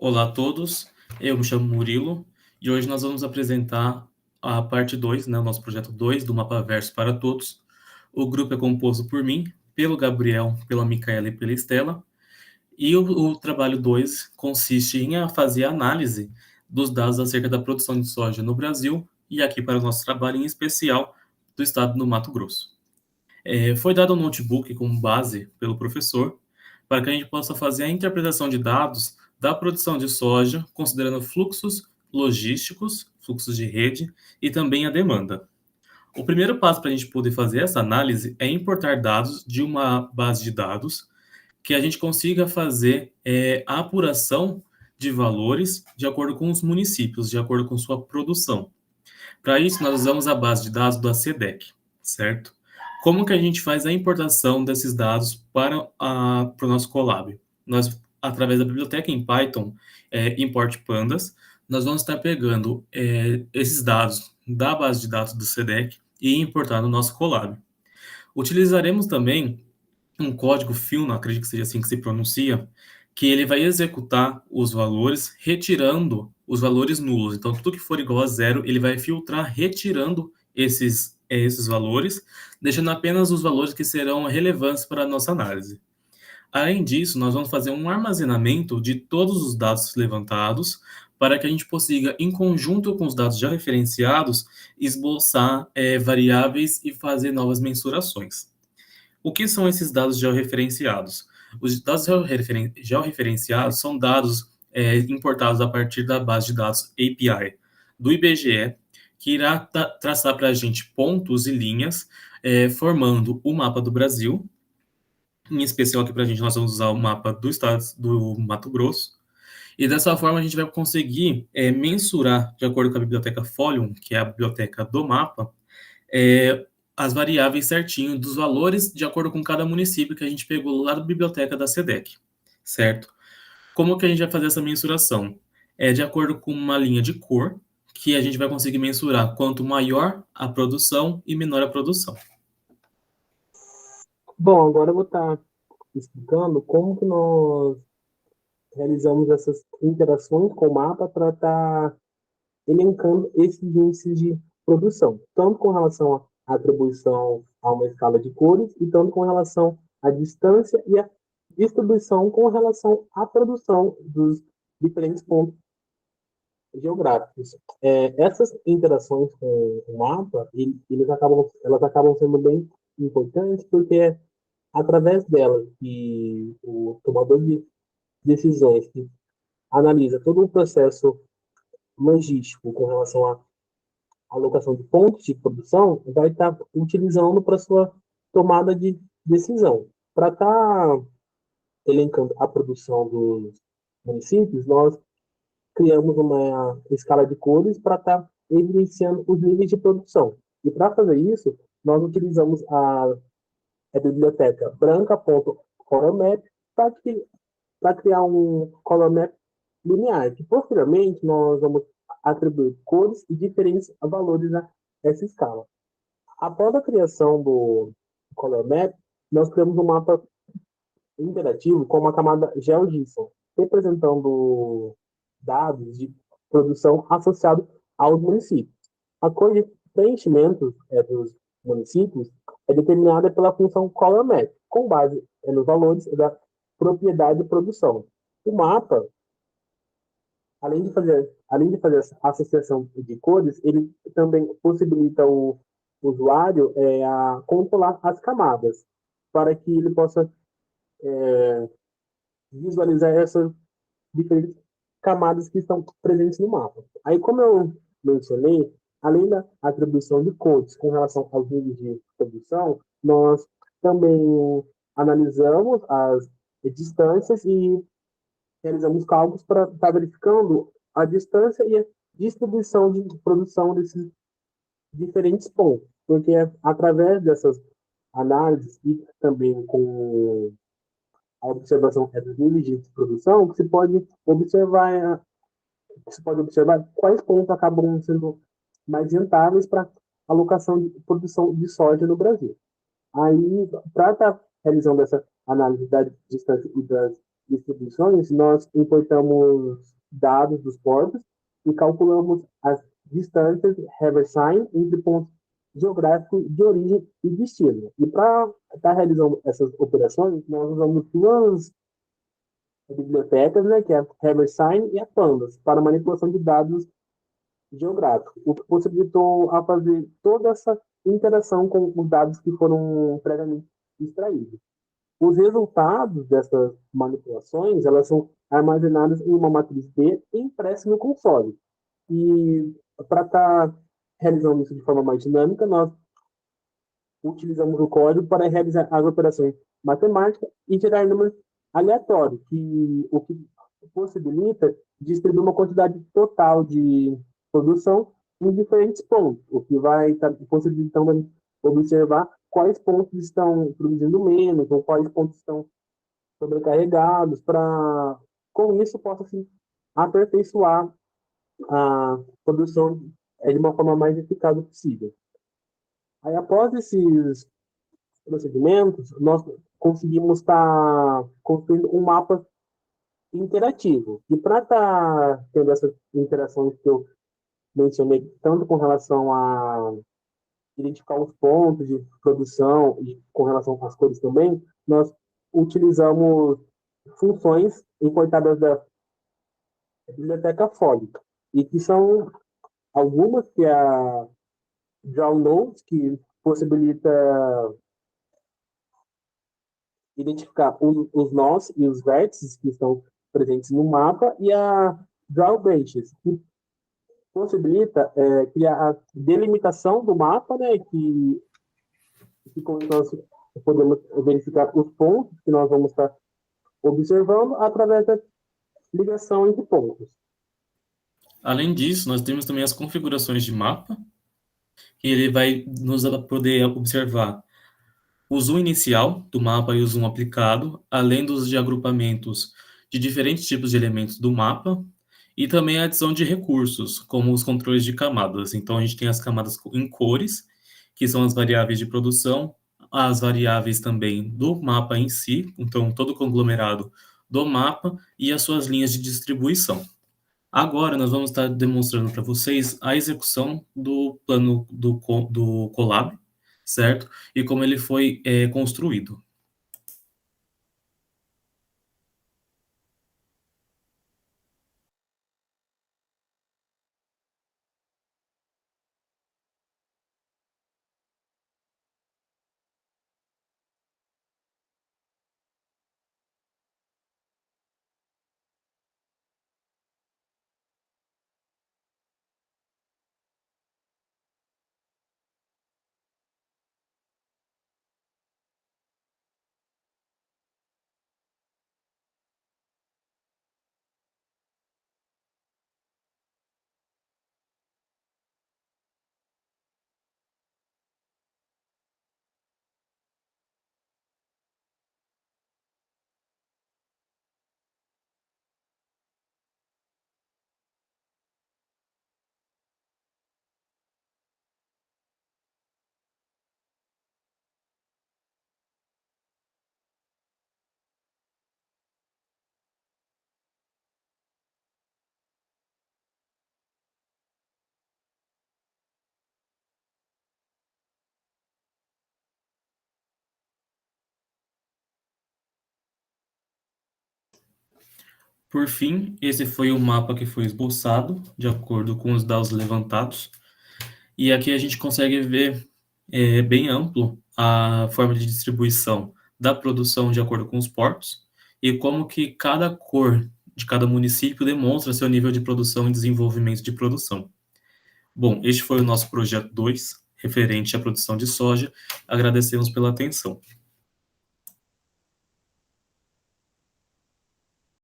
Olá a todos, eu me chamo Murilo e hoje nós vamos apresentar a parte 2, né, o nosso projeto 2 do Mapa Verso para Todos. O grupo é composto por mim, pelo Gabriel, pela Micaela e pela Estela, e o trabalho 2 consiste em fazer a análise dos dados acerca da produção de soja no Brasil e aqui para o nosso trabalho em especial do estado do Mato Grosso. Foi dado um notebook como base pelo professor para que a gente possa fazer a interpretação de dados da produção de soja, considerando fluxos logísticos, fluxos de rede e também a demanda. O primeiro passo para a gente poder fazer essa análise é importar dados de uma base de dados que a gente consiga fazer a apuração de valores de acordo com os municípios, de acordo com sua produção. Para isso, nós usamos a base de dados da SEDEC, certo? Como que a gente faz a importação desses dados para o nosso Colab? Nós, através da biblioteca em Python, import pandas, nós vamos estar pegando esses dados da base de dados do SEDEC e importar no nosso Colab. Utilizaremos também um código Fino, acredito que seja assim que se pronuncia, que ele vai executar os valores retirando os valores nulos. Então, tudo que for igual a zero, ele vai filtrar retirando esses valores, deixando apenas os valores que serão relevantes para a nossa análise. Além disso, nós vamos fazer um armazenamento de todos os dados levantados para que a gente consiga, em conjunto com os dados já referenciados, esboçar variáveis e fazer novas mensurações. O que são esses dados georreferenciados? Os dados georreferenciados são dados importados a partir da base de dados API do IBGE, que irá traçar para a gente pontos e linhas formando o mapa do Brasil. Em especial aqui para a gente, nós vamos usar o mapa do estado do Mato Grosso. E dessa forma a gente vai conseguir mensurar, de acordo com a biblioteca Folium, que é a biblioteca do mapa, as variáveis certinho dos valores de acordo com cada município que a gente pegou lá da biblioteca da SEDEC, certo? Como que a gente vai fazer essa mensuração? É de acordo com uma linha de cor, que a gente vai conseguir mensurar quanto maior a produção e menor a produção. Bom, agora eu vou estar explicando como que nós realizamos essas interações com o mapa para estar elencando esses índices de produção, tanto com relação à atribuição a uma escala de cores e tanto com relação à distância e à distribuição com relação à produção dos diferentes pontos geográficos. Essas interações com o mapa, elas acabam sendo bem importantes porque é através delas que o tomador de decisões que analisa todo o processo logístico com relação à alocação de pontos de produção, vai estar utilizando para sua tomada de decisão. Para estar elencando a produção dos municípios, nós criamos uma escala de cores para estar evidenciando os níveis de produção. E para fazer isso, nós utilizamos a biblioteca branca.colormap para criar um color map linear, que posteriormente nós vamos atribuir cores e diferentes valores a essa escala. Após a criação do color map, nós criamos um mapa interativo com uma camada GeoJSON, representando dados de produção associados aos municípios. A cor de preenchimento dos municípios é determinada pela função color map, com base nos valores da propriedade de produção. O mapa, além de fazer a associação de cores, ele também possibilita o usuário a controlar as camadas, para que ele possa visualizar essas diferentes camadas que estão presentes no mapa. Aí, como eu mencionei, além da atribuição de cores com relação aos níveis de produção, nós também analisamos as distâncias e realizamos cálculos para estar verificando a distância e a distribuição de produção desses diferentes pontos, porque é através dessas análises e também com a observação dos níveis de produção que se pode observar quais pontos acabam sendo mais rentáveis para alocação de produção de soja no Brasil. Aí, para estar realizando essa análise da distância e das distribuições, nós importamos dados dos portos e calculamos as distâncias reversing entre pontos geográficos de origem e destino. E para estar realizando essas operações, nós usamos duas bibliotecas, né, que é a Reversine e a Pandas, para manipulação de dados geográficos, o que possibilitou a fazer toda essa interação com os dados que foram previamente extraídos. Os resultados dessas manipulações, elas são armazenadas em uma matriz D e impressas no console. E para estar realizando isso de forma mais dinâmica, nós utilizamos o código para realizar as operações matemáticas e gerar números aleatórios, o que possibilita distribuir uma quantidade total de produção em diferentes pontos, o que vai estar possibilitando observar quais pontos estão produzindo menos, ou quais pontos estão sobrecarregados, para, com isso, possa assim, aperfeiçoar a produção de uma forma mais eficaz possível. Aí, após esses procedimentos, nós conseguimos estar construindo um mapa interativo. E para estar tendo essas interações que eu mencionei, tanto com relação a identificar os pontos de produção e com relação às cores também, nós utilizamos funções importadas da biblioteca fólica, e que são algumas, que é a Draw Nodes, que possibilita identificar os nós e os vértices que estão presentes no mapa, e a Draw Branches, que possibilita criar a delimitação do mapa, né, que com isso nós podemos verificar os pontos que nós vamos estar observando através da ligação entre pontos. Além disso, nós temos também as configurações de mapa, que ele vai nos poder observar o zoom inicial do mapa e o zoom aplicado, além dos de agrupamentos de diferentes tipos de elementos do mapa, e também a adição de recursos, como os controles de camadas. Então, a gente tem as camadas em cores, que são as variáveis de produção, as variáveis também do mapa em si, então todo o conglomerado do mapa e as suas linhas de distribuição. Agora nós vamos estar demonstrando para vocês a execução do plano do Colab, certo? E como ele foi construído. Por fim, esse foi o mapa que foi esboçado, de acordo com os dados levantados. E aqui a gente consegue ver bem amplo a forma de distribuição da produção de acordo com os portos e como que cada cor de cada município demonstra seu nível de produção e desenvolvimento de produção. Bom, este foi o nosso projeto 2, referente à produção de soja. Agradecemos pela atenção.